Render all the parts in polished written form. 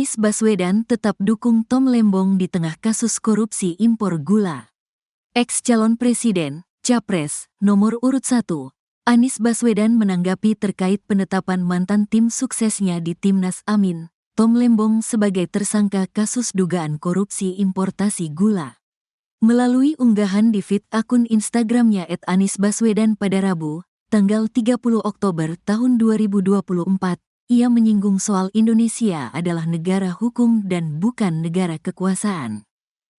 Anies Baswedan tetap dukung Tom Lembong di tengah kasus korupsi impor gula. Ex-calon presiden, Capres, nomor urut 1, Anies Baswedan menanggapi terkait penetapan mantan tim suksesnya di Timnas Amin, Tom Lembong sebagai tersangka kasus dugaan korupsi importasi gula. Melalui unggahan di feed akun Instagramnya @anisbaswedan pada Rabu, tanggal 30 Oktober tahun 2024, ia menyinggung soal Indonesia adalah negara hukum dan bukan negara kekuasaan.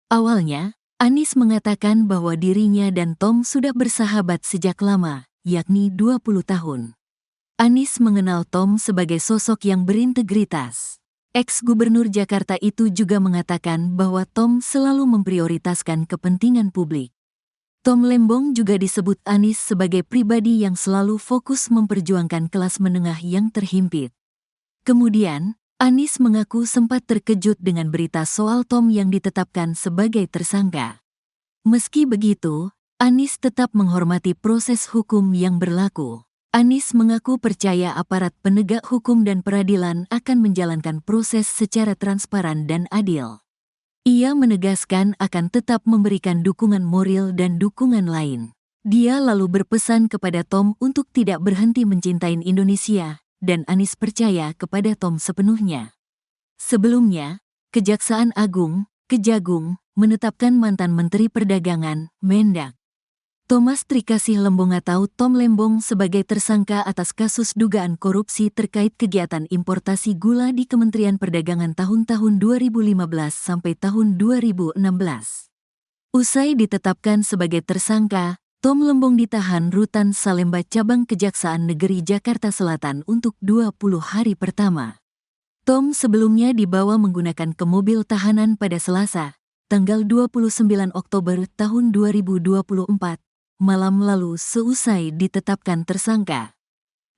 Awalnya, Anies mengatakan bahwa dirinya dan Tom sudah bersahabat sejak lama, yakni 20 tahun. Anies mengenal Tom sebagai sosok yang berintegritas. Ex-Gubernur Jakarta itu juga mengatakan bahwa Tom selalu memprioritaskan kepentingan publik. Tom Lembong juga disebut Anies sebagai pribadi yang selalu fokus memperjuangkan kelas menengah yang terhimpit. Kemudian, Anies mengaku sempat terkejut dengan berita soal Tom yang ditetapkan sebagai tersangka. Meski begitu, Anies tetap menghormati proses hukum yang berlaku. Anies mengaku percaya aparat penegak hukum dan peradilan akan menjalankan proses secara transparan dan adil. Ia menegaskan akan tetap memberikan dukungan moral dan dukungan lain. Dia lalu berpesan kepada Tom untuk tidak berhenti mencintai Indonesia, dan Anies percaya kepada Tom sepenuhnya. Sebelumnya, Kejaksaan Agung, Kejagung, menetapkan mantan Menteri Perdagangan, Mendak, Thomas Trikasih Lembong atau Tom Lembong sebagai tersangka atas kasus dugaan korupsi terkait kegiatan importasi gula di Kementerian Perdagangan tahun-tahun 2015 sampai tahun 2016. Usai ditetapkan sebagai tersangka, Tom Lembong ditahan Rutan Salemba Cabang Kejaksaan Negeri Jakarta Selatan untuk 20 hari pertama. Tom sebelumnya dibawa menggunakan ke mobil tahanan pada Selasa, tanggal 29 Oktober tahun 2024. Malam lalu seusai ditetapkan tersangka.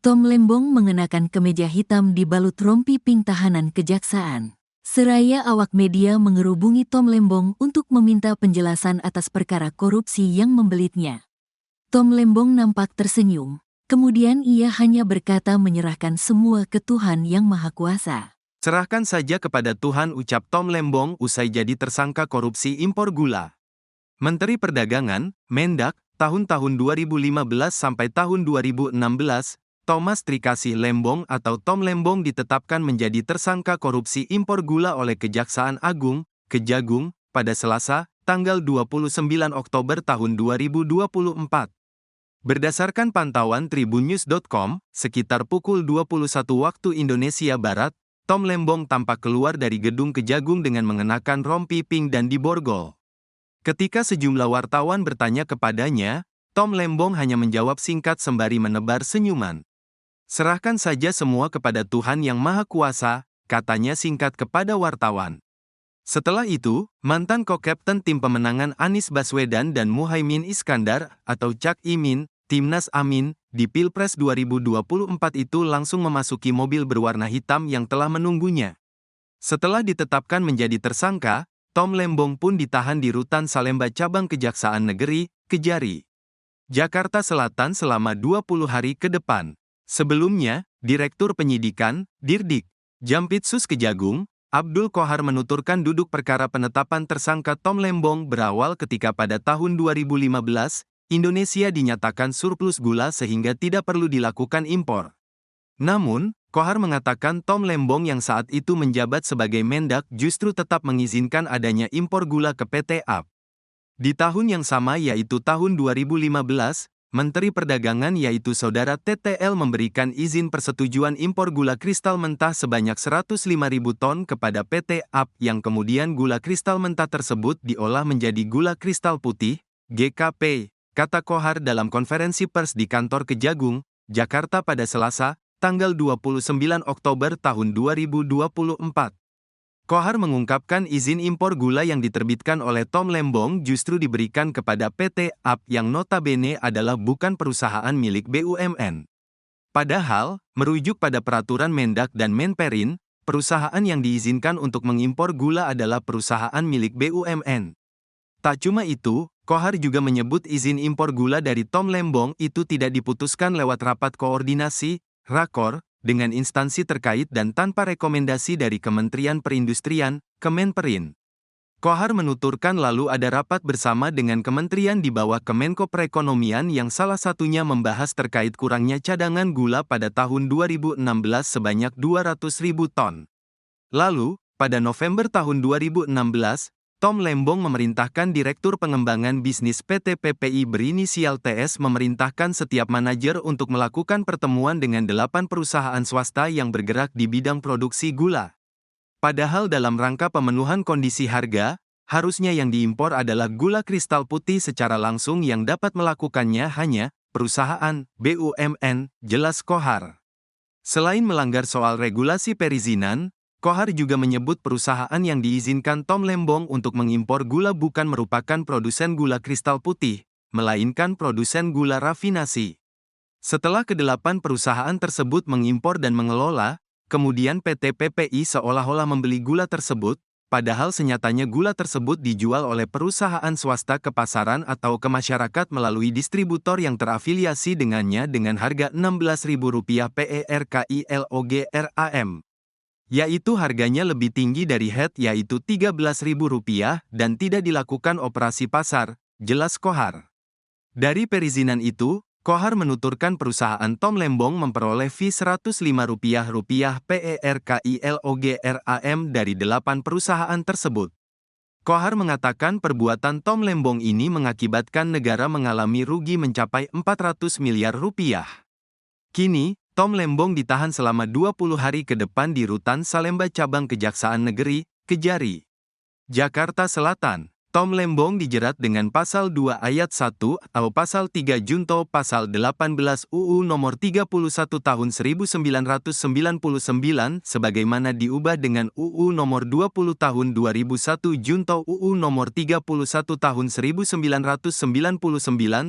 Tom Lembong mengenakan kemeja hitam dibalut rompi pink tahanan kejaksaan. Seraya awak media mengerubungi Tom Lembong untuk meminta penjelasan atas perkara korupsi yang membelitnya. Tom Lembong nampak tersenyum, kemudian ia hanya berkata menyerahkan semua ke Tuhan Yang Maha Kuasa. Serahkan saja kepada Tuhan, ucap Tom Lembong usai jadi tersangka korupsi impor gula. Menteri Perdagangan, Mendak, tahun-tahun 2015 sampai tahun 2016, Thomas Trikasih Lembong atau Tom Lembong ditetapkan menjadi tersangka korupsi impor gula oleh Kejaksaan Agung, Kejagung, pada Selasa, tanggal 29 Oktober tahun 2024. Berdasarkan pantauan tribunnews.com, sekitar pukul 21 waktu Indonesia Barat, Tom Lembong tampak keluar dari gedung Kejagung dengan mengenakan rompi pink dan diborgol. Ketika sejumlah wartawan bertanya kepadanya, Tom Lembong hanya menjawab singkat sembari menebar senyuman. Serahkan saja semua kepada Tuhan Yang Maha Kuasa, katanya singkat kepada wartawan. Setelah itu, mantan co-kapten tim pemenangan Anies Baswedan dan Muhaimin Iskandar, atau Cak Imin, Timnas Amin, di Pilpres 2024 itu langsung memasuki mobil berwarna hitam yang telah menunggunya. Setelah ditetapkan menjadi tersangka, Tom Lembong pun ditahan di Rutan Salemba Cabang Kejaksaan Negeri, Kejari, Jakarta Selatan selama 20 hari ke depan. Sebelumnya, Direktur Penyidikan, Dirdik, Jampitsus Kejagung, Abdul Qohar menuturkan duduk perkara penetapan tersangka Tom Lembong berawal ketika pada tahun 2015, Indonesia dinyatakan surplus gula sehingga tidak perlu dilakukan impor. Namun, Qohar mengatakan Tom Lembong yang saat itu menjabat sebagai Mendak justru tetap mengizinkan adanya impor gula ke PT AP. Di tahun yang sama yaitu tahun 2015, Menteri Perdagangan yaitu Saudara TTL memberikan izin persetujuan impor gula kristal mentah sebanyak 105.000 ton kepada PT AP yang kemudian gula kristal mentah tersebut diolah menjadi gula kristal putih, GKP, kata Qohar dalam konferensi pers di kantor Kejagung, Jakarta pada Selasa, tanggal 29 Oktober tahun 2024. Qohar mengungkapkan izin impor gula yang diterbitkan oleh Tom Lembong justru diberikan kepada PT AP yang notabene adalah bukan perusahaan milik BUMN. Padahal, merujuk pada peraturan Mendak dan Menperin, perusahaan yang diizinkan untuk mengimpor gula adalah perusahaan milik BUMN. Tak cuma itu, Qohar juga menyebut izin impor gula dari Tom Lembong itu tidak diputuskan lewat rapat koordinasi, rakor, dengan instansi terkait dan tanpa rekomendasi dari Kementerian Perindustrian, Kemenperin. Kohar menuturkan lalu ada rapat bersama dengan kementerian di bawah Kemenko Perekonomian yang salah satunya membahas terkait kurangnya cadangan gula pada tahun 2016 sebanyak 200.000 ton. Lalu, pada November tahun 2016, Tom Lembong memerintahkan Direktur Pengembangan Bisnis PT PPI berinisial TS memerintahkan setiap manajer untuk melakukan pertemuan dengan 8 perusahaan swasta yang bergerak di bidang produksi gula. Padahal dalam rangka pemenuhan kondisi harga, harusnya yang diimpor adalah gula kristal putih secara langsung yang dapat melakukannya hanya perusahaan BUMN, jelas Kohar. Selain melanggar soal regulasi perizinan, Kohar juga menyebut perusahaan yang diizinkan Tom Lembong untuk mengimpor gula bukan merupakan produsen gula kristal putih, melainkan produsen gula rafinasi. Setelah ke-8 perusahaan tersebut mengimpor dan mengelola, kemudian PT PPI seolah-olah membeli gula tersebut, padahal senyatanya gula tersebut dijual oleh perusahaan swasta ke pasaran atau ke masyarakat melalui distributor yang terafiliasi dengannya dengan harga Rp16.000 per kilogram, yaitu harganya lebih tinggi dari HET yaitu Rp13.000 dan tidak dilakukan operasi pasar, jelas Kohar. Dari perizinan itu, Kohar menuturkan perusahaan Tom Lembong memperoleh fee Rp105 per kilogram dari 8 perusahaan tersebut. Kohar mengatakan perbuatan Tom Lembong ini mengakibatkan negara mengalami rugi mencapai Rp400 miliar. Kini, Tom Lembong ditahan selama 20 hari ke depan di Rutan Salemba Cabang Kejaksaan Negeri, Kejari, Jakarta Selatan. Tom Lembong dijerat dengan Pasal 2 Ayat 1 atau Pasal 3 Junto Pasal 18 UU Nomor 31 Tahun 1999 sebagaimana diubah dengan UU Nomor 20 Tahun 2001 Junto UU Nomor 31 Tahun 1999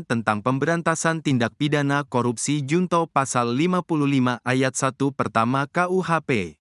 tentang pemberantasan tindak pidana korupsi Junto Pasal 55 Ayat 1 pertama KUHP.